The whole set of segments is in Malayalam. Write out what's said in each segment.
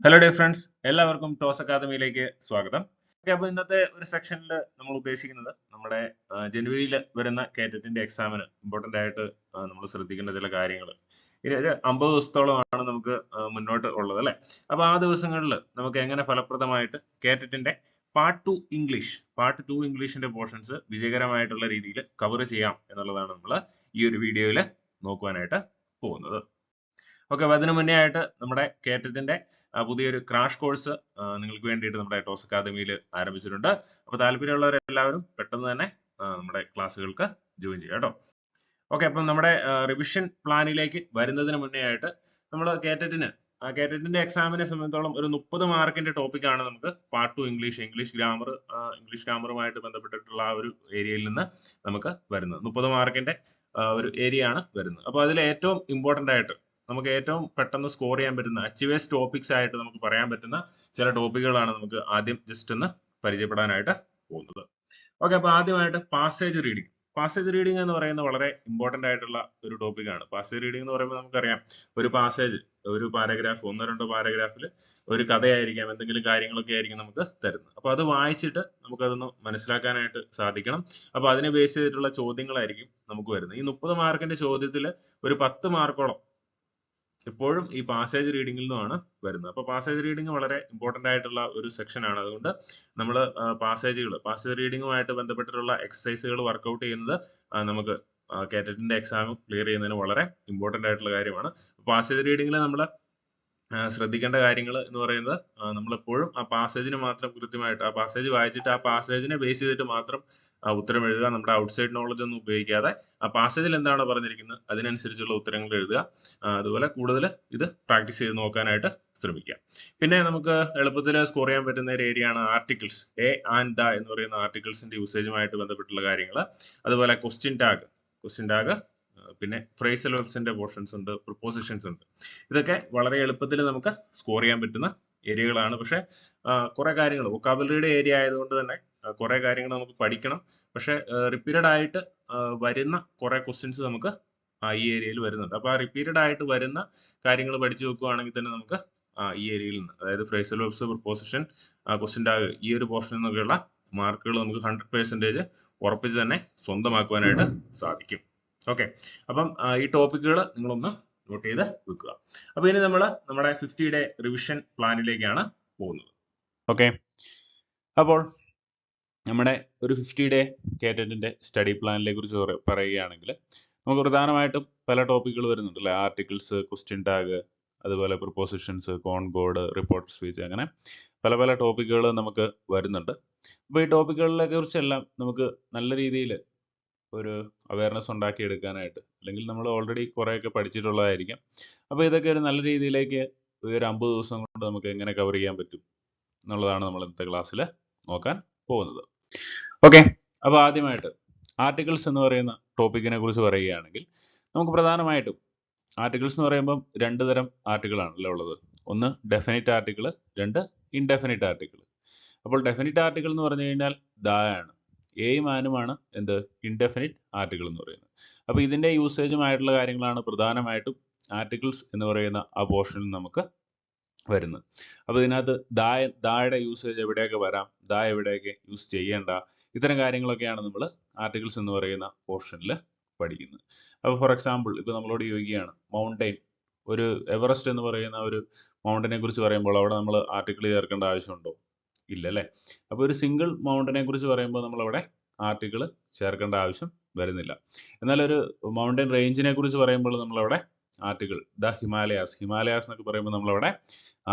ഹലോ ഡിയർ ഫ്രണ്ട്സ്, എല്ലാവർക്കും ടോസ് അക്കാദമിയിലേക്ക് സ്വാഗതം. അപ്പോൾ ഇന്നത്തെ ഒരു സെക്ഷനിൽ നമ്മൾ ഉദ്ദേശിക്കുന്നത് നമ്മുടെ ജനുവരിയിൽ വരുന്ന കേറ്ററ്റിന്റെ എക്സാമിന് ഇമ്പോർട്ടന്റ് ആയിട്ട് നമ്മൾ ശ്രദ്ധിക്കേണ്ട ചില കാര്യങ്ങൾ. ഇനി ഒരു 50 ദിവസത്തോളമാണ് നമുക്ക് മുന്നോട്ട് ഉള്ളത് അല്ലേ. അപ്പോൾ ആ ദിവസങ്ങളിൽ നമുക്ക് എങ്ങനെ ഫലപ്രദമായിട്ട് കേറ്ററ്റിന്റെ പാർട്ട് 2 ഇംഗ്ലീഷിന്റെ പോർഷൻസ് വിജയകരമായിട്ടുള്ള രീതിയിൽ കവർ ചെയ്യാം എന്നുള്ളതാണ് നമ്മൾ ഈ ഒരു വീഡിയോയിൽ നോക്കുവാനായിട്ട് പോകുന്നത്. ഓക്കെ, അപ്പോൾ അതിനു മുന്നേ ആയിട്ട് നമ്മുടെ കേറ്ററ്റിന്റെ പുതിയൊരു ക്രാഷ് കോഴ്സ് നിങ്ങൾക്ക് വേണ്ടിയിട്ട് നമ്മുടെ ടോസ് അക്കാദമിയിൽ ആരംഭിച്ചിട്ടുണ്ട്. അപ്പോൾ താല്പര്യമുള്ളവരെല്ലാവരും പെട്ടെന്ന് തന്നെ നമ്മുടെ ക്ലാസ്സുകൾക്ക് ജോയിൻ ചെയ്യുക കേട്ടോ. ഓക്കെ, അപ്പം നമ്മുടെ റിവിഷൻ പ്ലാനിലേക്ക് വരുന്നതിന് മുന്നേ ആയിട്ട് നമ്മൾ കേറ്ററ്റിന്റെ എക്സാമിനെ സംബന്ധിച്ചോളം ഒരു 30 മാർക്കിന്റെ ടോപ്പിക്കാണ് നമുക്ക് പാർട്ട് 2 ഇംഗ്ലീഷ് ഗ്രാമറുമായിട്ട് ബന്ധപ്പെട്ടിട്ടുള്ള ആ ഒരു ഏരിയയിൽ നിന്ന് നമുക്ക് വരുന്നത് 30 മാർക്കിന്റെ ഒരു ഏരിയ ആണ് വരുന്നത്. അപ്പോൾ അതിൽ ഏറ്റവും ഇമ്പോർട്ടന്റ് ആയിട്ട് നമുക്ക് ഏറ്റവും പെട്ടെന്ന് സ്കോർ ചെയ്യാൻ പറ്റുന്ന അച്ചീവേഴ്സ് ടോപ്പിക്സ് ആയിട്ട് നമുക്ക് പറയാൻ പറ്റുന്ന ചില ടോപ്പിക്കുകളാണ് നമുക്ക് ആദ്യം ജസ്റ്റ് ഒന്ന് പരിചയപ്പെടാനായിട്ട് പോകുന്നത്. ഓക്കെ, അപ്പോൾ ആദ്യമായിട്ട് പാസേജ് റീഡിംഗ് എന്ന് പറയുന്നത് വളരെ ഇമ്പോർട്ടന്റ് ആയിട്ടുള്ള ഒരു ടോപ്പിക്കാണ്. പാസേജ് റീഡിംഗ് എന്ന് പറയുമ്പോൾ നമുക്കറിയാം, ഒരു പാരഗ്രാഫ് 1-2 പാരഗ്രാഫിൽ ഒരു കഥയായിരിക്കാം, എന്തെങ്കിലും കാര്യങ്ങളൊക്കെ ആയിരിക്കും നമുക്ക് തരുന്നത്. അപ്പോൾ അത് വായിച്ചിട്ട് നമുക്കതൊന്ന് മനസ്സിലാക്കാനായിട്ട് സാധിക്കണം. അപ്പോൾ അതിനെ ബേസ് ചെയ്തിട്ടുള്ള ചോദ്യങ്ങളായിരിക്കും നമുക്ക് വരുന്നത്. ഈ 30 മാർക്കിന്റെ ചോദ്യത്തിൽ ഒരു 10 മാർക്കോളം എപ്പോഴും ഈ പാസേജ് റീഡിംഗിൽ നിന്നുമാണ് വരുന്നത്. അപ്പോൾ പാസേജ് റീഡിംഗ് വളരെ ഇമ്പോർട്ടന്റ് ആയിട്ടുള്ള ഒരു സെക്ഷൻ ആണ്. അതുകൊണ്ട് നമ്മൾ പാസേജ് റീഡിംഗുമായിട്ട് ബന്ധപ്പെട്ടിട്ടുള്ള എക്സസൈസുകൾ വർക്കൗട്ട് ചെയ്യുന്നത് നമുക്ക് കേറ്ററ്റിന്റെ എക്സാം ക്ലിയർ ചെയ്യുന്നതിന് വളരെ ഇമ്പോർട്ടന്റ് ആയിട്ടുള്ള കാര്യമാണ്. പാസേജ് റീഡിംഗിൽ നമ്മൾ ശ്രദ്ധിക്കേണ്ട കാര്യങ്ങൾ എന്ന് പറയുന്നത് നമ്മളെപ്പോഴും ആ പാസേജിന് മാത്രം കൃത്യമായിട്ട് ആ പാസേജ് വായിച്ചിട്ട് ആ പാസേജിനെ ബേസ് ചെയ്തിട്ട് മാത്രം ഉത്തരം എഴുതുക. നമ്മുടെ ഔട്ട്സൈഡ് നോളജ് ഒന്നും ഉപയോഗിക്കാതെ ആ പാസേജിൽ എന്താണോ പറഞ്ഞിരിക്കുന്നത് അതിനനുസരിച്ചുള്ള ഉത്തരങ്ങൾ എഴുതുക. അതുപോലെ കൂടുതൽ ഇത് പ്രാക്ടീസ് ചെയ്ത് നോക്കാനായിട്ട് ശ്രമിക്കുക. പിന്നെ നമുക്ക് എളുപ്പത്തിൽ സ്കോർ ചെയ്യാൻ പറ്റുന്ന ഒരു ഏരിയ ആണ് ആർട്ടിക്കിൾസ്. എ ആൻഡ് ദ എന്ന് പറയുന്ന ആർട്ടിക്കിൾസിന്റെ യൂസേജുമായിട്ട് ബന്ധപ്പെട്ടുള്ള കാര്യങ്ങൾ. അതുപോലെ ക്വസ്റ്റ്യൻ ടാഗ്, പിന്നെ ഫ്രേസൽ വെർബ്സിന്റെ പോർഷൻസ് ഉണ്ട്, പ്രിപ്പോസിഷൻസ് ഉണ്ട്. ഇതൊക്കെ വളരെ എളുപ്പത്തിൽ നമുക്ക് സ്കോർ ചെയ്യാൻ പറ്റുന്ന ഏരിയകളാണ്. പക്ഷെ കുറെ കാര്യങ്ങൾ വൊക്കാബുലറിയുടെ ഏരിയ ആയതുകൊണ്ട് തന്നെ കുറെ കാര്യങ്ങൾ നമുക്ക് പഠിക്കണം. പക്ഷെ റിപ്പീറ്റഡ് ആയിട്ട് വരുന്ന കുറെ ക്വസ്റ്റ്യൻസ് നമുക്ക് ഈ ഏരിയയിൽ വരുന്നുണ്ട്. അപ്പോൾ ആ റിപ്പീറ്റഡ് ആയിട്ട് വരുന്ന കാര്യങ്ങൾ പഠിച്ചു വെക്കുകയാണെങ്കിൽ തന്നെ നമുക്ക് ഈ ഏരിയയിൽ നിന്ന്, അതായത് phrasal verbs, preposition, question tag, ഈ ഒരു പോർഷനിൽ നിന്നൊക്കെയുള്ള മാർക്കുകൾ നമുക്ക് 100% ഉറപ്പിച്ച് തന്നെ സ്വന്തമാക്കുവാനായിട്ട് സാധിക്കും. ഓക്കെ, അപ്പം ഈ ടോപ്പിക്കുകൾ നിങ്ങളൊന്ന് നോട്ട് ചെയ്ത് വെക്കുക. അപ്പൊ ഇനി നമ്മൾ നമ്മുടെ 50 ഡേ റിവിഷൻ പ്ലാനിലേക്കാണ് പോകുന്നത്. ഓക്കെ, അപ്പോൾ നമ്മുടെ ഒരു 50 ഡേ കേറ്ററ്റിന്റെ സ്റ്റഡി പ്ലാനിനെ കുറിച്ച് പറയുകയാണെങ്കിൽ നമുക്ക് പ്രധാനമായിട്ടും പല ടോപ്പിക്കുകൾ വരുന്നുണ്ട് അല്ലേ. ആർട്ടിക്കിൾസ്, ക്വസ്റ്റ്യൻ ടാഗ്, അതുപോലെ പ്രിപ്പോസിഷൻസ്, കോൺകോഡ്, റിപ്പോർട്ട് സ്പീച്ച്, അങ്ങനെ പല പല ടോപ്പിക്കുകൾ നമുക്ക് വരുന്നുണ്ട്. അപ്പോൾ ഈ ടോപ്പിക്കുകളെ കുറിച്ചെല്ലാം നമുക്ക് നല്ല രീതിയിൽ ഒരു അവയർനെസ് ഉണ്ടാക്കിയെടുക്കാനായിട്ട്, അല്ലെങ്കിൽ നമ്മൾ ഓൾറെഡി കുറേയൊക്കെ പഠിച്ചിട്ടുള്ളതായിരിക്കാം. അപ്പോൾ ഇതൊക്കെ ഒരു നല്ല രീതിയിലേക്ക് ഒരു 50 ദിവസം കൊണ്ട് നമുക്ക് എങ്ങനെ കവർ ചെയ്യാൻ പറ്റും എന്നുള്ളതാണ് നമ്മൾ ഇന്നത്തെ ക്ലാസ്സിൽ നോക്കാൻ പോകുന്നത്. ഓക്കെ, അപ്പോൾ ആദ്യമായിട്ട് ആർട്ടിക്കിൾസ് എന്ന് പറയുന്ന ടോപ്പിക്കിനെ കുറിച്ച് പറയുകയാണെങ്കിൽ നമുക്ക് പ്രധാനമായിട്ടും ആർട്ടിക്കിൾസ് എന്ന് പറയുമ്പം 2 തരം ആർട്ടിക്കിളാണല്ലോ ഉള്ളത്. ഒന്ന് ഡെഫിനിറ്റ് ആർട്ടിക്കിൾ, 2 ഇൻഡെഫിനിറ്റ് ആർട്ടിക്കിൾ. അപ്പോൾ ഡെഫിനിറ്റ് ആർട്ടിക്കിൾ എന്ന് പറഞ്ഞു കഴിഞ്ഞാൽ ദായാണ്, എയും ആനുമാണ് എന്ത് ഇൻഡെഫിനിറ്റ് ആർട്ടിക്കിൾ എന്ന് പറയുന്നത്. അപ്പോൾ ഇതിന്റെ യൂസേജുമായിട്ടുള്ള കാര്യങ്ങളാണ് പ്രധാനമായിട്ടും ആർട്ടിക്കിൾസ് എന്ന് പറയുന്ന ആ പോർഷനിൽ നമുക്ക് വരുന്നത്. അപ്പോൾ ഇതിനകത്ത് ദായുടെ യൂസേജ് എവിടെയൊക്കെ വരാം, ദാ എവിടെയൊക്കെ യൂസ് ചെയ്യേണ്ട, ഇത്തരം കാര്യങ്ങളൊക്കെയാണ് നമ്മൾ ആർട്ടിക്കിൾസ് എന്ന് പറയുന്ന പോർഷനിൽ പഠിക്കുന്നത്. അപ്പോൾ ഫോർ എക്സാമ്പിൾ ഇപ്പോൾ നമ്മളോട് ചോദിക്കുകയാണ് മൗണ്ടെയിൻ, ഒരു എവറസ്റ്റ് എന്ന് പറയുന്ന ഒരു മൗണ്ടനെ കുറിച്ച് പറയുമ്പോൾ അവിടെ നമ്മൾ ആർട്ടിക്കിൾ ചേർക്കേണ്ട ആവശ്യമുണ്ടോ? ഇല്ല അല്ലേ. അപ്പോൾ ഒരു സിംഗിൾ മൗണ്ടനെ കുറിച്ച് പറയുമ്പോൾ നമ്മളവിടെ ആർട്ടിക്കിൾ ചേർക്കേണ്ട ആവശ്യം വരുന്നില്ല. എന്നാൽ ഒരു മൗണ്ടൻ റേഞ്ചിനെ കുറിച്ച് പറയുമ്പോൾ നമ്മളവിടെ ആർട്ടിക്കിൾ, ദ ഹിമാലയാസ് എന്നൊക്കെ പറയുമ്പോൾ നമ്മളവിടെ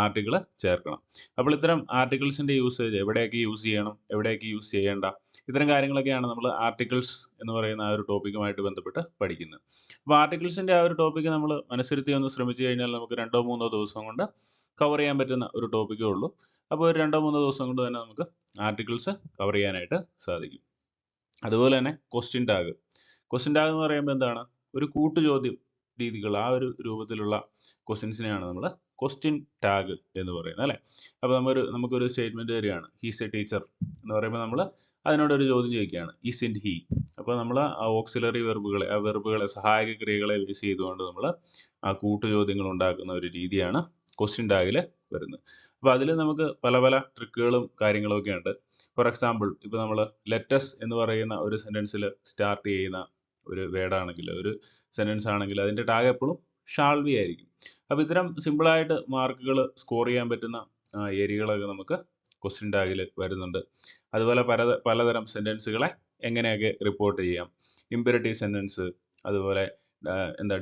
ആർട്ടിക്കിൾ ചേർക്കണം. അപ്പോൾ ഇത്തരം ആർട്ടിക്കിൾസിന്റെ യൂസേജ് എവിടെയൊക്കെ യൂസ് ചെയ്യണം, എവിടെയൊക്കെ യൂസ് ചെയ്യേണ്ട, ഇത്തരം കാര്യങ്ങളൊക്കെയാണ് നമ്മൾ ആർട്ടിക്കിൾസ് എന്ന് പറയുന്ന ആ ഒരു ടോപ്പിക്കുമായിട്ട് ബന്ധപ്പെട്ട് പഠിക്കുന്നത്. അപ്പോൾ ആർട്ടിക്കിൾസിന്റെ ആ ഒരു ടോപ്പിക്ക് നമ്മൾ മനസ്സിരുത്തി ഒന്ന് ശ്രമിച്ചു കഴിഞ്ഞാൽ നമുക്ക് 2-3 ദിവസം കൊണ്ട് കവർ ചെയ്യാൻ പറ്റുന്ന ഒരു ടോപ്പിക്കേ ഉള്ളൂ. അപ്പോൾ ഒരു 2-3 ദിവസം കൊണ്ട് തന്നെ നമുക്ക് ആർട്ടിക്കിൾസ് കവർ ചെയ്യാനായിട്ട് സാധിക്കും. അതുപോലെ തന്നെ ക്വസ്റ്റ്യൻ ടാഗ് എന്ന് പറയുമ്പോൾ എന്താണ്, ഒരു കൂട്ടുചോദ്യം രീതികൾ, ആ ഒരു രൂപത്തിലുള്ള ക്വസ്റ്റ്യൻസിനെയാണ് നമ്മൾ ക്വസ്റ്റ്യൻ ടാഗ് എന്ന് പറയുന്നത് അല്ലേ. അപ്പോൾ നമുക്കൊരു സ്റ്റേറ്റ്മെന്റ് വരികയാണ്, ഹീസ് എ ടീച്ചർ എന്ന് പറയുമ്പോൾ നമ്മൾ അതിനോടൊരു ചോദ്യം ചോദിക്കുകയാണ്, ഈസിൻറ്റ് ഹീ. അപ്പോൾ നമ്മൾ ആ ഓക്സിലറി വെർബുകളെ, സഹായക ക്രിയകളെ ബേസ് ചെയ്തുകൊണ്ട് നമ്മൾ ആ കൂട്ടുചോദ്യങ്ങൾ ഉണ്ടാക്കുന്ന ഒരു രീതിയാണ് ക്വസ്റ്റ്യൻ ടാഗിൽ വരുന്നത്. അപ്പോൾ അതിൽ നമുക്ക് പല പല ട്രിക്കുകളും കാര്യങ്ങളും ഒക്കെ ഉണ്ട്. ഫോർ എക്സാമ്പിൾ ഇപ്പോൾ നമ്മൾ ലെറ്റസ് എന്ന് പറയുന്ന ഒരു സെൻറ്റൻസിൽ സ്റ്റാർട്ട് ചെയ്യുന്ന ഒരു വേർഡാണെങ്കിൽ, ഒരു സെൻറ്റൻസ് ആണെങ്കിൽ അതിൻ്റെ ടാഗ് എപ്പോഴും ഷാൾ ബി ആയിരിക്കും. അപ്പോൾ ഇത്തരം സിമ്പിളായിട്ട് മാർക്കുകൾ സ്കോർ ചെയ്യാൻ പറ്റുന്ന ഏരിയകളൊക്കെ നമുക്ക് ക്വസ്റ്റ്യൻ ടാഗിൽ വരുന്നുണ്ട്. അതുപോലെ പലതരം സെൻറ്റൻസുകളെ എങ്ങനെയൊക്കെ റിപ്പോർട്ട് ചെയ്യാം, ഇമ്പരറ്റീവ് സെൻറ്റൻസ്, അതുപോലെ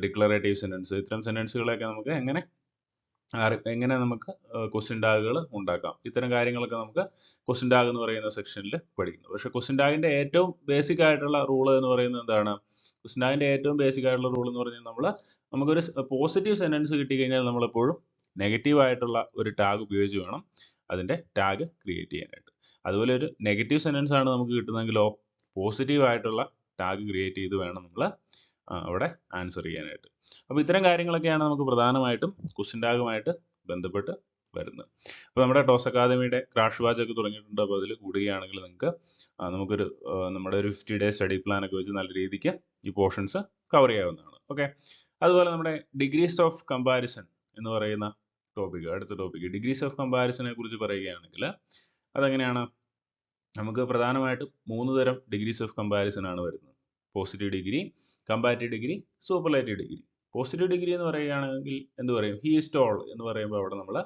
ഡിക്ലറേറ്റീവ് സെൻറ്റൻസ്, ഇത്തരം സെൻറ്റൻസുകളെയൊക്കെ നമുക്ക് എങ്ങനെ നമുക്ക് ക്വസ്റ്റ്യൻ ടാഗുകൾ ഉണ്ടാക്കാം, ഇത്തരം കാര്യങ്ങളൊക്കെ നമുക്ക് ക്വസ്റ്റ്യൻ ടാഗ് എന്ന് പറയുന്ന സെക്ഷനിൽ പഠിക്കുന്നു. പക്ഷേ ക്വസ്റ്റ്യൻ ടാഗിൻ്റെ ഏറ്റവും ബേസിക് ആയിട്ടുള്ള റൂൾ എന്ന് പറയുന്നത് എന്താണ്? ക്വസ്റ്റ്യൻ ടാഗിൻ്റെ ഏറ്റവും ബേസിക് ആയിട്ടുള്ള റൂൾ എന്ന് പറഞ്ഞാൽ നമുക്കൊരു പോസിറ്റീവ് സെൻറ്റൻസ് കിട്ടിക്കഴിഞ്ഞാൽ നമ്മളെപ്പോഴും നെഗറ്റീവ് ആയിട്ടുള്ള ഒരു ടാഗ് ഉപയോഗിച്ച് വേണം അതിൻ്റെ ടാഗ് ക്രിയേറ്റ് ചെയ്യാനായിട്ട്. അതുപോലെ ഒരു നെഗറ്റീവ് സെൻറ്റൻസ് ആണ് നമുക്ക് കിട്ടുന്നതെങ്കിലോ പോസിറ്റീവ് ആയിട്ടുള്ള ടാഗ് ക്രിയേറ്റ് ചെയ്ത് വേണം നമ്മൾ അവിടെ ആൻസർ ചെയ്യാനായിട്ട്. അപ്പോൾ ഇത്തരം കാര്യങ്ങളൊക്കെയാണ് നമുക്ക് പ്രധാനമായിട്ടും ക്വസ്റ്റ്യൻ ടാഗുമായിട്ട് ബന്ധപ്പെട്ട് വരുന്നത്. അപ്പോൾ നമ്മുടെ ടോസ് അക്കാദമിയുടെ ക്രാഷ് വാച്ച് ഒക്കെ തുടങ്ങിയിട്ടുണ്ട്. അപ്പോൾ അതിൽ കൂടുകയാണെങ്കിൽ നമുക്കൊരു നമ്മുടെ ഒരു 50 ഡേ സ്റ്റഡി പ്ലാൻ ഒക്കെ വെച്ച് നല്ല രീതിക്ക് ഈ പോർഷൻസ് കവർ ചെയ്യാവുന്നതാണ്. ഓക്കെ, അതുപോലെ നമ്മുടെ ഡിഗ്രീസ് ഓഫ് കമ്പാരിസൺ എന്ന് പറയുന്ന അടുത്ത ടോപ്പിക് ഡിഗ്രീസ് ഓഫ് കമ്പാരിസനെ കുറിച്ച് പറയുകയാണെങ്കിൽ അതെങ്ങനെയാണ്? നമുക്ക് പ്രധാനമായിട്ടും 3 തരം ഡിഗ്രീസ് ഓഫ് കമ്പാരിസൺ ആണ് വരുന്നത്. Positive degree, comparative degree, superlative degree. Positive degree എന്ന് പറയുകയാണെങ്കിൽ എന്ത് പറയും? ഹി ഈസ് ടോൾ എന്ന് പറയുമ്പോൾ അവിടെ നമ്മൾ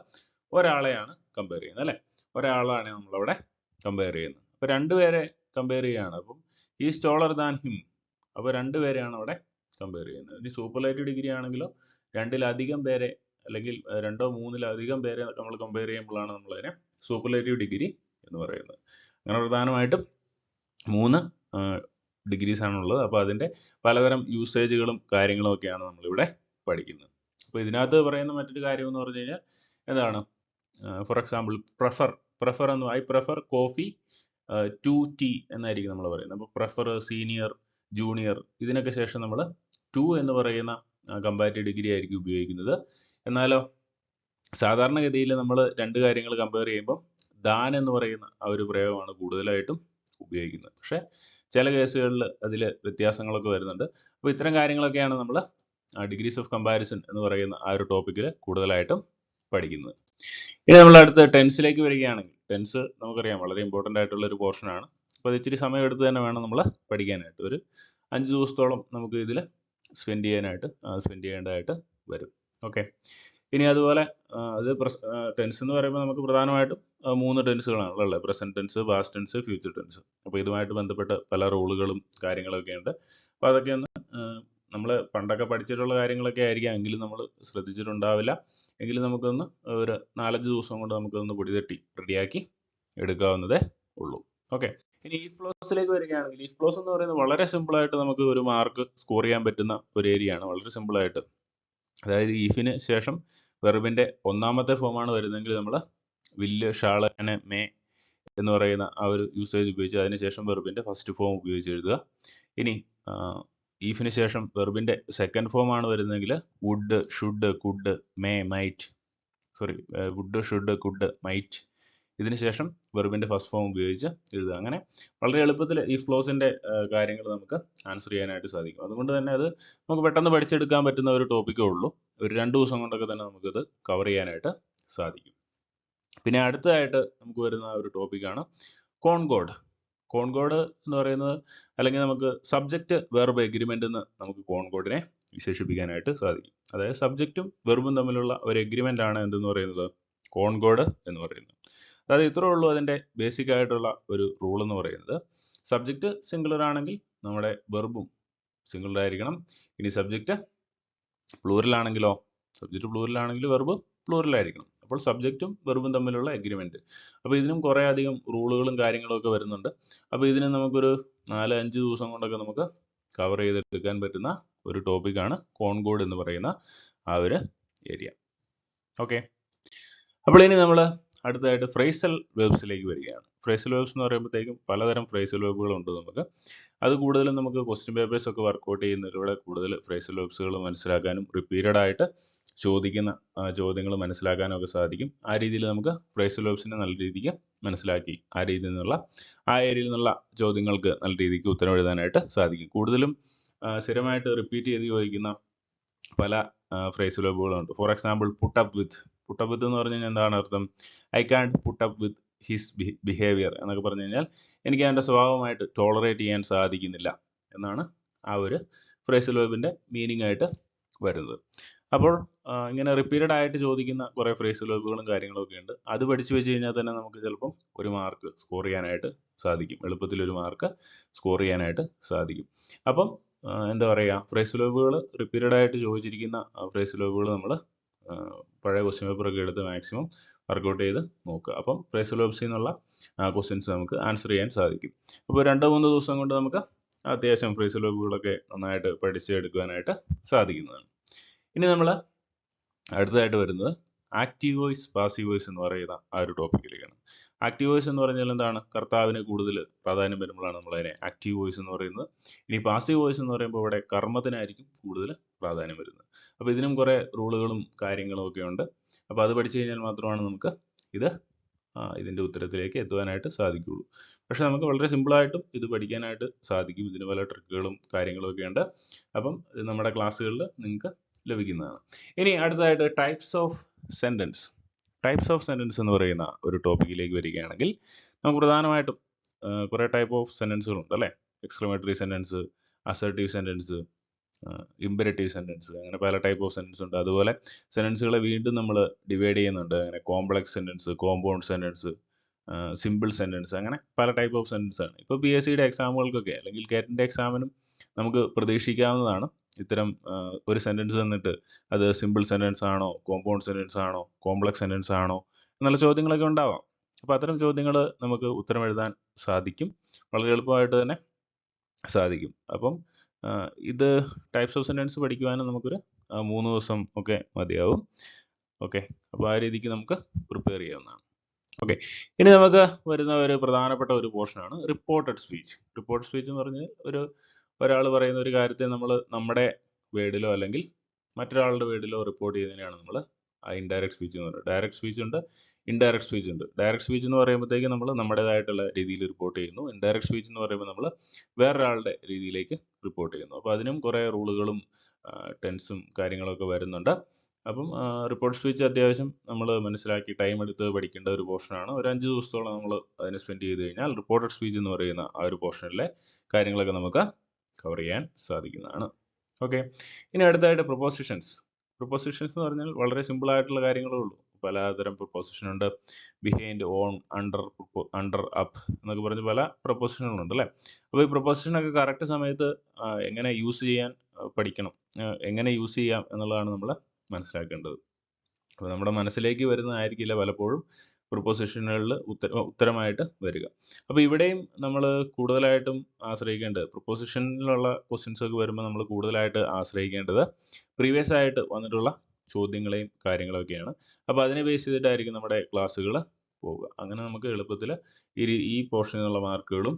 ഒരാളെയാണ് കമ്പയർ ചെയ്യുന്നത്, അല്ലേ? ഒരാളാണ് നമ്മളവിടെ കമ്പയർ ചെയ്യുന്നത്. അപ്പോൾ 2 പേരെ കമ്പയർ ചെയ്യുകയാണ്. അപ്പം ഹി ഈസ് ടോളർ ദാൻ ഹിം, അപ്പോൾ 2 പേരെയാണ് അവിടെ കമ്പയർ ചെയ്യുന്നത്. ഇനി സൂപ്പർലേറ്റീവ് ഡിഗ്രി ആണെങ്കിലോ 2-ലധികം പേരെ, അല്ലെങ്കിൽ 2-3-ലധികം പേരെ നമ്മൾ കമ്പയർ ചെയ്യുമ്പോഴാണ് നമ്മളതിനെ സൂപ്പർലേറ്റീവ് ഡിഗ്രി എന്ന് പറയുന്നത്. അങ്ങനെ പ്രധാനമായിട്ടും 3 ഡിഗ്രീസ് ആണുള്ളത്. അപ്പോൾ അതിൻ്റെ പലതരം യൂസേജുകളും കാര്യങ്ങളും ഒക്കെയാണ് നമ്മളിവിടെ പഠിക്കുന്നത്. അപ്പോൾ ഇതിനകത്ത് പറയുന്ന മറ്റൊരു കാര്യം എന്ന് പറഞ്ഞു കഴിഞ്ഞാൽ എന്താണ്? ഫോർ എക്സാമ്പിൾ പ്രെഫർ എന്ന് I prefer coffee to tea എന്നായിരിക്കും നമ്മൾ പറയുന്നത്. അപ്പോൾ പ്രെഫർ, സീനിയർ, ജൂനിയർ, ഇതിനൊക്കെ ശേഷം നമ്മൾ ടു എന്ന് പറയുന്ന കമ്പാരിറ്റീവ് ഡിഗ്രി ആയിരിക്കും ഉപയോഗിക്കുന്നത്. എന്നാലോ സാധാരണഗതിയിൽ നമ്മൾ 2 കാര്യങ്ങൾ കമ്പയർ ചെയ്യുമ്പോൾ ദാൻ എന്ന് പറയുന്ന ആ ഒരു പ്രയോഗമാണ് കൂടുതലായിട്ടും ഉപയോഗിക്കുന്നത്. പക്ഷേ ചില കേസുകളിൽ അതിൽ വ്യത്യാസങ്ങളൊക്കെ വരുന്നുണ്ട്. അപ്പോൾ ഇത്തരം കാര്യങ്ങളൊക്കെയാണ് നമ്മൾ ഡിഗ്രീസ് ഓഫ് കമ്പാരിസൺ എന്ന് പറയുന്ന ആ ഒരു ടോപ്പിക്കിൽ കൂടുതലായിട്ടും പഠിക്കുന്നത്. ഇനി നമ്മൾ അടുത്ത ടെൻസിലേക്ക് വരികയാണെങ്കിൽ, ടെൻസ് നമുക്കറിയാം വളരെ ഇമ്പോർട്ടൻ്റ് ആയിട്ടുള്ള ഒരു പോർഷനാണ്. അപ്പോൾ അത് ഇച്ചിരി സമയം എടുത്ത് തന്നെ വേണം നമ്മൾ പഠിക്കാനായിട്ട്. ഒരു 5 ദിവസത്തോളം നമുക്ക് ഇതിൽ സ്പെൻഡ് ചെയ്യേണ്ടതായിട്ട് വരും. ഓക്കെ, ഇനി അതുപോലെ ടെൻസ് എന്ന് പറയുമ്പോൾ നമുക്ക് പ്രധാനമായിട്ടും 3 ടെൻസുകളാണല്ലോ ഉള്ളത്. Present tense, past tense, future tense. അപ്പോൾ ഇതുമായിട്ട് ബന്ധപ്പെട്ട പല റൂളുകളും കാര്യങ്ങളൊക്കെ ഉണ്ട്. അപ്പോൾ അതൊക്കെ ഒന്ന് നമ്മൾ പണ്ടൊക്കെ പഠിച്ചിട്ടുള്ള കാര്യങ്ങളൊക്കെ ആയിരിക്കാം, എങ്കിലും നമ്മൾ ശ്രദ്ധിച്ചിട്ടുണ്ടാവില്ല. എങ്കിലും നമുക്കൊന്ന് ഒരു 4-5 ദിവസം കൊണ്ട് നമുക്കൊന്ന് പൊടിതട്ടി റെഡിയാക്കി എടുക്കാവുന്നതേ ഉള്ളൂ. ഓക്കെ, ഇനി ഈ ഫ്ലോസിലേക്ക് വരികയാണെങ്കിൽ, ഈ ഫ്ലോസ് എന്ന് പറയുന്നത് വളരെ സിമ്പിളായിട്ട് നമുക്ക് ഒരു മാർക്ക് സ്കോർ ചെയ്യാൻ പറ്റുന്ന ഒരു ഏരിയയാണ്. വളരെ സിമ്പിളായിട്ട്, അതായത് ഈഫിന് ശേഷം വെർബിൻ്റെ 1ാമത്തെ ഫോമാണ് വരുന്നതെങ്കിൽ നമ്മൾ വില്ല്, ഷാള്, മേ എന്ന് പറയുന്ന ആ ഒരു യൂസേജ് ഉപയോഗിച്ച് അതിനുശേഷം വെർബിൻ്റെ ഫസ്റ്റ് ഫോം ഉപയോഗിച്ച് എഴുതുക. ഇനി ഈഫിന് ശേഷം വെർബിൻ്റെ 2nd ഫോമാണ് വരുന്നതെങ്കിൽ would, should, could, may, might, would, should, could, might, ഇതിന് ശേഷം വെർബിൻ്റെ ഫസ്റ്റ് ഫോം ഉപയോഗിച്ച് എഴുതുക. അങ്ങനെ വളരെ എളുപ്പത്തിൽ ഈ ഫ്ലോസിൻ്റെ കാര്യങ്ങൾ നമുക്ക് ആൻസർ ചെയ്യാനായിട്ട് സാധിക്കും. അതുകൊണ്ട് തന്നെ അത് നമുക്ക് പെട്ടെന്ന് പഠിച്ചെടുക്കാൻ പറ്റുന്ന ഒരു ടോപ്പിക്കേ ഉള്ളൂ. ഒരു 2 ദിവസം കൊണ്ടൊക്കെ തന്നെ നമുക്കത് കവർ ചെയ്യാനായിട്ട് സാധിക്കും. പിന്നെ അടുത്തതായിട്ട് നമുക്ക് വരുന്ന ഒരു ടോപ്പിക്കാണ് കോൺകോഡ്. കോൺകോഡ് എന്ന് പറയുന്നത്, അല്ലെങ്കിൽ നമുക്ക് സബ്ജക്റ്റ് വെർബ് എഗ്രിമെൻ്റ് എന്ന് നമുക്ക് കോൺകോഡിനെ വിശേഷിപ്പിക്കാനായിട്ട് സാധിക്കും. അതായത് സബ്ജക്റ്റും വെർബും തമ്മിലുള്ള ഒരു എഗ്രിമെൻ്റ് ആണ് എന്തെന്ന് പറയുന്നത് കോൺകോഡ് എന്ന് പറയുന്നത്. അതായത് ഇത്രേ ഉള്ളൂ അതിൻ്റെ ബേസിക് ആയിട്ടുള്ള ഒരു റൂൾ എന്ന് പറയുന്നത്. സബ്ജക്റ്റ് സിംഗുലർ ആണെങ്കിൽ നമ്മുടെ വെർബും സിംഗുലർ ആയിരിക്കണം. ഇനി സബ്ജക്റ്റ് പ്ലൂറൽ ആണെങ്കിലോ, വെർബ് പ്ലൂറൽ ആയിരിക്കണം. അപ്പോൾ സബ്ജക്റ്റും വെർബും തമ്മിലുള്ള എഗ്രിമെൻറ്റ്. അപ്പോൾ ഇതിനും കുറേ അധികം റൂളുകളും കാര്യങ്ങളും ഒക്കെ വരുന്നുണ്ട്. അപ്പോൾ ഇതിന് നമുക്കൊരു 4-5 ദിവസം കൊണ്ടൊക്കെ നമുക്ക് കവർ ചെയ്തെടുക്കാൻ പറ്റുന്ന ഒരു ടോപ്പിക്കാണ് കോൺകോഡ് എന്ന് പറയുന്ന ആ ഒരു ഏരിയ. ഓക്കെ, അപ്പോൾ ഇനി നമ്മൾ അടുത്തതായിട്ട് ഫ്രേസൽ വേർബ്സിലേക്ക് വരികയാണ്. ഫ്രേസൽ വേർബ്സ് എന്ന് പറയുമ്പോഴത്തേക്കും പലതരം ഫ്രേസൽ വേർബുകളുണ്ട് നമുക്ക്. അത് കൂടുതലും നമുക്ക് ക്വസ്റ്റ്യൻ പേപ്പേഴ്സ് ഒക്കെ വർക്കൗട്ട് ചെയ്യുന്നതിലൂടെ കൂടുതൽ ഫ്രേസൽ വേർബ്സുകൾ മനസ്സിലാക്കാനും റിപ്പീറ്റഡ് ആയിട്ട് ചോദിക്കുന്ന ചോദ്യങ്ങൾ മനസ്സിലാക്കാനും ഒക്കെ സാധിക്കും. ആ രീതിയിൽ നമുക്ക് ഫ്രേസൽ വേർബ്സിനെ നല്ല രീതിക്ക് മനസ്സിലാക്കി ആ ഏരിയയിൽ നിന്നുള്ള ചോദ്യങ്ങൾക്ക് നല്ല രീതിക്ക് ഉത്തരം എഴുതാനായിട്ട് സാധിക്കും. കൂടുതലും സ്ഥിരമായിട്ട് റിപ്പീറ്റ് ചെയ്ത് ചോദിക്കുന്ന പല ഫ്രേസൽ വേർബുകളുണ്ട്. For example put up with, put up with എന്ന് പറഞ്ഞു കഴിഞ്ഞാൽ എന്താണ് അർത്ഥം? I can't put up with his behaviour എന്നൊക്കെ പറഞ്ഞു കഴിഞ്ഞാൽ എനിക്ക് അവൻ്റെ സ്വഭാവമായിട്ട് ടോളറേറ്റ് ചെയ്യാൻ സാധിക്കുന്നില്ല എന്നാണ് ആ ഒരു ഫ്രേസൽ വെർബിൻ്റെ മീനിങ് ആയിട്ട് വരുന്നത്. അപ്പോൾ ഇങ്ങനെ റിപ്പീറ്റഡ് ആയിട്ട് ചോദിക്കുന്ന കുറേ ഫ്രേസൽ വെർബുകളും കാര്യങ്ങളൊക്കെ ഉണ്ട്. അത് പഠിച്ചു വെച്ച് കഴിഞ്ഞാൽ തന്നെ നമുക്ക് ചിലപ്പം ഒരു മാർക്ക് സ്കോർ ചെയ്യാനായിട്ട് സാധിക്കും. എളുപ്പത്തിൽ ഒരു മാർക്ക് സ്കോർ ചെയ്യാനായിട്ട് സാധിക്കും. അപ്പം എന്താ പറയുക, ഫ്രേസൽ വെർബുകൾ റിപ്പീറ്റഡ് ആയിട്ട് ചോദിച്ചിരിക്കുന്ന ഫ്രേസൽ വെർബുകൾ നമ്മൾ പഴയ ക്വസ്റ്റ്യൻ പേപ്പറൊക്കെ എടുത്ത് മാക്സിമം വർക്കൗട്ട് ചെയ്ത് നോക്കുക. അപ്പം ഫ്രേസൽ വെർബ്സിൽ നിന്നുള്ള ക്വസ്റ്റ്യൻസ് നമുക്ക് ആൻസർ ചെയ്യാൻ സാധിക്കും. അപ്പോൾ 2-3 ദിവസം കൊണ്ട് നമുക്ക് അത്യാവശ്യം ഫ്രേസൽ വെർബുകളൊക്കെ നന്നായിട്ട് പഠിച്ചെടുക്കുവാനായിട്ട് സാധിക്കുന്നതാണ്. ഇനി നമ്മൾ അടുത്തതായിട്ട് വരുന്നത് ആക്റ്റീവ് വോയിസ് പാസീവ് വോയിസ് എന്ന് പറയുന്ന ആ ഒരു ടോപ്പിക്കിലേക്കാണ്. ആക്റ്റീവ് വോയിസ് എന്ന് പറഞ്ഞാൽ എന്താണ്? കർത്താവിന് കൂടുതൽ പ്രാധാന്യം വരുമ്പോഴാണ് നമ്മളതിനെ ആക്റ്റീവ് വോയിസ് എന്ന് പറയുന്നത്. ഇനി പാസീവ് വോയിസ് എന്ന് പറയുമ്പോൾ ഇവിടെ കർമ്മത്തിനായിരിക്കും കൂടുതൽ പ്രാധാന്യം വരുന്നത്. അപ്പോൾ ഇതിനും കുറേ റൂളുകളും കാര്യങ്ങളും ഒക്കെ ഉണ്ട്. അപ്പോൾ അത് പഠിച്ചു കഴിഞ്ഞാൽ മാത്രമാണ് നമുക്ക് ഇതിൻ്റെ ഉത്തരത്തിലേക്ക് എത്തുവാനായിട്ട് സാധിക്കുകയുള്ളൂ. പക്ഷെ നമുക്ക് വളരെ സിമ്പിളായിട്ടും ഇത് പഠിക്കാനായിട്ട് സാധിക്കും. ഇതിന് പല ട്രിക്കുകളും കാര്യങ്ങളും ഒക്കെ ഉണ്ട്. അപ്പം ഇത് നമ്മുടെ ക്ലാസ്സുകളിൽ നിങ്ങൾക്ക് ലഭിക്കുന്നതാണ്. ഇനി അടുത്തതായിട്ട് types of sentence. Types of sentence എന്ന് പറയുന്ന ഒരു ടോപ്പിക്കിലേക്ക് വരികയാണെങ്കിൽ നമുക്ക് പ്രധാനമായിട്ടും കുറേ ടൈപ്പ് ഓഫ് സെൻറ്റൻസുകളുണ്ട് അല്ലേ? Exclamatory sentence, assertive sentence, imperative sentence, അങ്ങനെ പല ടൈപ്പ് ഓഫ് സെൻറ്റൻസ് ഉണ്ട്. അതുപോലെ സെൻറ്റൻസുകളെ വീണ്ടും നമ്മൾ ഡിവൈഡ് ചെയ്യുന്നുണ്ട്. അങ്ങനെ complex sentence, compound sentence, simple sentence, അങ്ങനെ പല ടൈപ്പ് ഓഫ് സെൻറ്റൻസ് ആണ്. ഇപ്പോൾ PSCയുടെ എക്സാമുകൾക്കൊക്കെ അല്ലെങ്കിൽ കേറ്റിൻ്റെ എക്സാമിനും നമുക്ക് പ്രതീക്ഷിക്കാവുന്നതാണ് ഇത്തരം ഒരു സെൻറ്റൻസ് തന്നിട്ട് അത് സിമ്പിൾ സെൻറ്റൻസ് ആണോ, കോമ്പൗണ്ട് സെൻറ്റൻസ് ആണോ, കോംപ്ലക്സ് സെൻറ്റൻസ് ആണോ എന്നുള്ള ചോദ്യങ്ങളൊക്കെ ഉണ്ടാവാം. അപ്പോൾ അത്തരം ചോദ്യങ്ങൾ നമുക്ക് ഉത്തരം എഴുതാൻ സാധിക്കും, വളരെ എളുപ്പമായിട്ട് തന്നെ സാധിക്കും. അപ്പം ഇത് ടൈപ്സ് ഓഫ് സെൻറ്റൻസ് പഠിക്കുവാനും നമുക്കൊരു 3 ദിവസം ഒക്കെ മതിയാവും. ഓക്കെ, അപ്പോൾ ആ രീതിക്ക് നമുക്ക് പ്രിപ്പയർ ചെയ്യാവുന്നതാണ്. ഓക്കെ, ഇനി നമുക്ക് വരുന്ന ഒരു പ്രധാനപ്പെട്ട ഒരു പോർഷനാണ് റിപ്പോർട്ടഡ് സ്പീച്ച്. റിപ്പോർട്ടഡ് സ്പീച്ച് എന്ന് പറഞ്ഞാൽ ഒരാൾ പറയുന്ന ഒരു കാര്യത്തെ നമ്മൾ നമ്മുടെ വേർഡിലോ അല്ലെങ്കിൽ മറ്റൊരാളുടെ വേർഡിലോ റിപ്പോർട്ട് ചെയ്യുന്നതിനാണ് നമ്മൾ ഇൻഡയറക്റ്റ് സ്പീച്ച് എന്ന് പറയുന്നത്. ഡയറക്റ്റ് സ്പീച്ച് ഉണ്ട്, ഇൻഡയറക്റ്റ് സ്പീച്ച് ഉണ്ട്. ഡയറക്റ്റ് സ്പീച്ച് എന്ന് പറയുമ്പോഴത്തേക്ക് നമ്മൾ നമ്മുടേതായിട്ടുള്ള രീതിയിൽ റിപ്പോർട്ട് ചെയ്യുന്നു. ഇൻഡയറക്റ്റ് സ്പീച്ച് എന്ന് പറയുമ്പോൾ നമ്മൾ വേറൊരാളുടെ രീതിയിലേക്ക് റിപ്പോർട്ട് ചെയ്യുന്നു. അപ്പോൾ അതിനും കുറേ റൂളുകളും ടെൻസും കാര്യങ്ങളൊക്കെ വരുന്നുണ്ട്. അപ്പം റിപ്പോർട്ട് സ്പീച്ച് അത്യാവശ്യം നമ്മൾ മനസ്സിലാക്കി ടൈം എടുത്ത് പഠിക്കേണ്ട ഒരു പോർഷനാണ്. ഒരു 5 ദിവസത്തോളം നമ്മൾ അതിനെ സ്പെൻഡ് ചെയ്ത് കഴിഞ്ഞാൽ റിപ്പോർട്ടഡ് സ്പീച്ച് എന്ന് പറയുന്ന ആ ഒരു പോർഷനിലെ കാര്യങ്ങളൊക്കെ നമുക്ക് കവർ ചെയ്യാൻ സാധിക്കുന്നതാണ്. ഓക്കെ, ഇനി അടുത്തായിട്ട് പ്രൊപ്പോസിഷൻസ്. പ്രൊപ്പോസിഷൻസ് എന്ന് പറഞ്ഞാൽ വളരെ സിമ്പിൾ ആയിട്ടുള്ള കാര്യങ്ങളേ ഉള്ളൂ. പലതരം പ്രൊപ്പോസിഷൻ ഉണ്ട്. ബിഹൈൻഡ്, ഓൺ, അണ്ടർ, അപ്പ് എന്നൊക്കെ പറഞ്ഞ് പല പ്രൊപ്പോസിഷനുകളുണ്ട് അല്ലേ? അപ്പോൾ ഈ പ്രൊപ്പോസിഷനൊക്കെ കറക്റ്റ് സമയത്ത് എങ്ങനെ യൂസ് ചെയ്യാൻ പഠിക്കണം, എങ്ങനെ യൂസ് ചെയ്യാം എന്നുള്ളതാണ് നമ്മൾ മനസ്സിലാക്കേണ്ടത്. അപ്പോൾ നമ്മുടെ മനസ്സിലേക്ക് വരുന്നതായിരിക്കില്ല പലപ്പോഴും പ്രൊപ്പോസിഷനുകളിൽ ഉത്തരമായിട്ട് വരിക. അപ്പോൾ ഇവിടെയും നമ്മൾ കൂടുതലായിട്ടും ആശ്രയിക്കേണ്ടത്, പ്രൊപ്പോസിഷനിലുള്ള ക്വസ്റ്റ്യൻസ് ഒക്കെ വരുമ്പോൾ നമ്മൾ കൂടുതലായിട്ട് ആശ്രയിക്കേണ്ടത് പ്രീവിയസ് ആയിട്ട് വന്നിട്ടുള്ള ചോദ്യങ്ങളെയും കാര്യങ്ങളൊക്കെയാണ്. അപ്പോൾ അതിനെ ബേസ് ചെയ്തിട്ടായിരിക്കും നമ്മുടെ ക്ലാസ്സുകൾ പോവുക. അങ്ങനെ നമുക്ക് എളുപ്പത്തിൽ ഈ പോർഷനിലുള്ള മാർക്കുകളും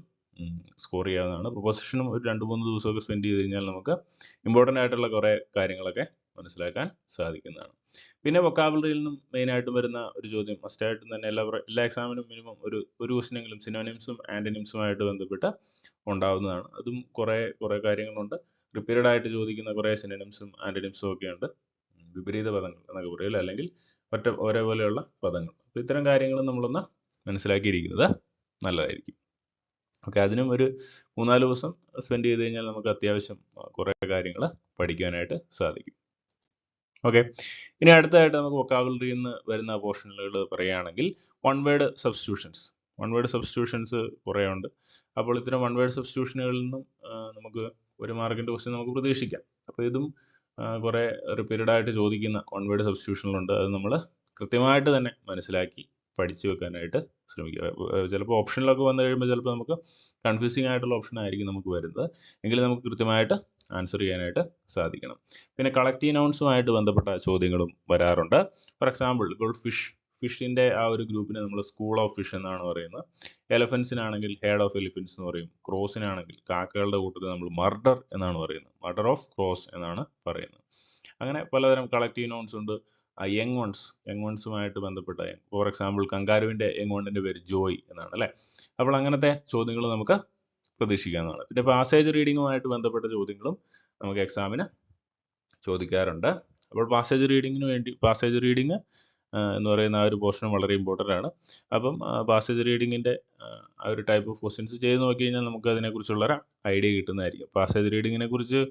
സ്കോർ ചെയ്യാവുന്നതാണ്. പ്രൊപ്പോസിഷനും ഒരു 2-3 ദിവസമൊക്കെ സ്പെൻഡ് ചെയ്ത് കഴിഞ്ഞാൽ നമുക്ക് ഇമ്പോർട്ടൻ്റ് ആയിട്ടുള്ള കുറേ കാര്യങ്ങളൊക്കെ മനസ്സിലാക്കാൻ സാധിക്കുന്നതാണ്. പിന്നെ വൊക്കാബുലറിയിൽ നിന്നും മെയിനായിട്ടും വരുന്ന ഒരു ചോദ്യം മസ്റ്റായിട്ടും തന്നെ എല്ലാ എക്സാമിനും മിനിമം ഒരു ക്വസ്റ്റ്യനെങ്കിലും സിനോണിംസും ആൻറ്റണിംസുമായിട്ട് ബന്ധപ്പെട്ട് ഉണ്ടാവുന്നതാണ്. അതും കുറേ കാര്യങ്ങളുണ്ട്. റിപ്പീറ്റഡ് ആയിട്ട് ചോദിക്കുന്ന കുറേ സിനോണിംസും ആൻറ്റണിംസും ഒക്കെ ഉണ്ട്. വിപരീത പദങ്ങൾ എന്നൊക്കെ പറയില്ല, അല്ലെങ്കിൽ ഒരേപോലെയുള്ള പദങ്ങൾ. അപ്പോൾ ഇത്തരം കാര്യങ്ങൾ നമ്മളൊന്ന് മനസ്സിലാക്കിയിരിക്കുന്നത് നല്ലതായിരിക്കും. ഓക്കെ, അതിനും ഒരു 3-4 ദിവസം സ്പെൻഡ് ചെയ്ത് കഴിഞ്ഞാൽ നമുക്ക് അത്യാവശ്യം കുറേ കാര്യങ്ങൾ പഠിക്കാനായിട്ട് സാധിക്കും. ഓക്കെ, ഇനി അടുത്തതായിട്ട് നമുക്ക് വൊക്കാബുലറിയിൽ നിന്ന് വരുന്ന പോർഷനുകൾ പറയുകയാണെങ്കിൽ one word substitutions. One word substitutions കുറേ ഉണ്ട്. അപ്പോൾ ഇത്തരം വൺ വേർഡ് സബ്സ്റ്റിറ്റ്യൂഷനുകളിൽ നിന്നും നമുക്ക് 1 മാർക്കിൻ്റെ ക്വസ്റ്റ്യൻ നമുക്ക് പ്രതീക്ഷിക്കാം. അപ്പോൾ ഇതും കുറേ റിപ്പീറ്റഡ് ആയിട്ട് ചോദിക്കുന്ന വൺ വേർഡ് സബ്സ്റ്റിറ്റ്യൂഷനുകളുണ്ട്. അത് നമ്മൾ കൃത്യമായിട്ട് തന്നെ മനസ്സിലാക്കി പഠിച്ചു വെക്കാനായിട്ട് ശ്രമിക്കുക. ചിലപ്പോൾ ഓപ്ഷനിലൊക്കെ വന്നു കഴിയുമ്പോൾ ചിലപ്പോൾ നമുക്ക് കൺഫ്യൂസിങ് ആയിട്ടുള്ള ഓപ്ഷൻ ആയിരിക്കും നമുക്ക് വരുന്നത്. എങ്കിലും നമുക്ക് കൃത്യമായിട്ട് ആൻസർ ചെയ്യാനായിട്ട് സാധിക്കണം. പിന്നെ കളക്റ്റീവ് നൗൺസുമായിട്ട് ബന്ധപ്പെട്ട ചോദ്യങ്ങളും വരാറുണ്ട്. ഫോർ എക്സാമ്പിൾ, ഇപ്പോൾ ഫിഷിൻ്റെ ആ ഒരു ഗ്രൂപ്പിനെ നമ്മൾ സ്കൂൾ ഓഫ് ഫിഷ് എന്നാണ് പറയുന്നത്. എലഫൻസിനാണെങ്കിൽ ഹെഡ് ഓഫ് എലിഫൻസ് എന്ന് പറയും. ക്രോസിനാണെങ്കിൽ കാക്കകളുടെ കൂട്ടത്തിൽ നമ്മൾ മർഡർ എന്നാണ് പറയുന്നത്. മർഡർ ഓഫ് ക്രോസ് എന്നാണ് പറയുന്നത്. അങ്ങനെ പലതരം കളക്റ്റീവ് നൗൺസ് ഉണ്ട്. യങ് വൺസുമായിട്ട് ബന്ധപ്പെട്ട ഫോർ എക്സാമ്പിൾ കങ്കാരുവിൻ്റെ യങ് വണ്ണിൻ്റെ പേര് ജോയ് എന്നാണ് അല്ലേ? അപ്പോൾ അങ്ങനത്തെ ചോദ്യങ്ങൾ നമുക്ക് പ്രതീക്ഷിക്കാവുന്നതാണ്. പിന്നെ പാസേജ് റീഡിങ്ങുമായിട്ട് ബന്ധപ്പെട്ട ചോദ്യങ്ങളും നമുക്ക് എക്സാമിന് ചോദിക്കാറുണ്ട്. അപ്പോൾ പാസേജ് റീഡിങ് എന്ന് പറയുന്ന ആ ഒരു പോർഷനും വളരെ ഇമ്പോർട്ടൻ്റ് ആണ്. അപ്പം പാസേജ് റീഡിങ്ങിൻ്റെ ആ ഒരു ടൈപ്പ് ഓഫ് ക്വസ്റ്റ്യൻസ് ചെയ്ത് നോക്കി കഴിഞ്ഞാൽ നമുക്ക് അതിനെക്കുറിച്ചുള്ളൊരു ഐഡിയ കിട്ടുന്നതായിരിക്കും. പാസേജ് റീഡിങ്ങിനെ കുറിച്ച്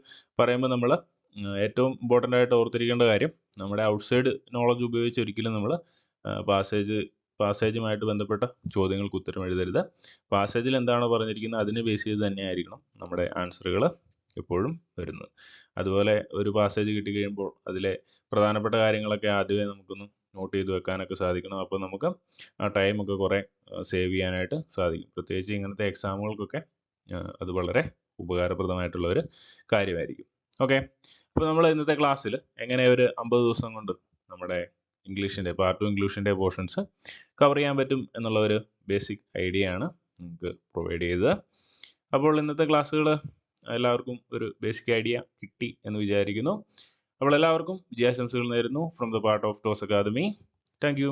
പറയുമ്പോൾ നമ്മൾ ഏറ്റവും ആയിട്ട് ഓർത്തിരിക്കേണ്ട കാര്യം, നമ്മുടെ ഔട്ട്സൈഡ് നോളജ് ഉപയോഗിച്ച് ഒരിക്കലും നമ്മൾ പാസേജുമായിട്ട് ബന്ധപ്പെട്ട ചോദ്യങ്ങൾക്ക് ഉത്തരം എഴുതരുത്. പാസേജിൽ എന്താണോ പറഞ്ഞിരിക്കുന്നത് അതിനെ ബേസ് ചെയ്ത് തന്നെ ആയിരിക്കണം നമ്മുടെ ആൻസറുകൾ എപ്പോഴും വരുന്നത്. അതുപോലെ ഒരു പാസേജ് കിട്ടിക്കഴിയുമ്പോൾ അതിലെ പ്രധാനപ്പെട്ട കാര്യങ്ങളൊക്കെ ആദ്യമേ നമുക്കൊന്ന് നോട്ട് ചെയ്ത് വെക്കാനൊക്കെ സാധിക്കണം. അപ്പോൾ നമുക്ക് ആ ടൈമൊക്കെ കുറേ സേവ് ചെയ്യാനായിട്ട് സാധിക്കും. പ്രത്യേകിച്ച് ഇങ്ങനത്തെ എക്സാമുകൾക്കൊക്കെ അത് വളരെ ഉപകാരപ്രദമായിട്ടുള്ള ഒരു കാര്യമായിരിക്കും. ഓക്കെ, അപ്പോൾ നമ്മൾ ഇന്നത്തെ ക്ലാസ്സിൽ എങ്ങനെ ഒരു 50 ദിവസം കൊണ്ട് നമ്മുടെ പാർട്ട് 2 ഇംഗ്ലീഷിൻ്റെ പോർഷൻസ് കവർ ചെയ്യാൻ പറ്റും എന്നുള്ള ഒരു ബേസിക് ഐഡിയ ആണ് നമുക്ക് പ്രൊവൈഡ് ചെയ്തത്. അപ്പോൾ ഇന്നത്തെ ക്ലാസ്സുകൾ എല്ലാവർക്കും ഒരു ബേസിക് ഐഡിയ കിട്ടി എന്ന് വിചാരിക്കുന്നു. അപ്പോൾ എല്ലാവർക്കും വിജയാശംസകൾ നേരുന്നു from the part of Toss academy. Thank U.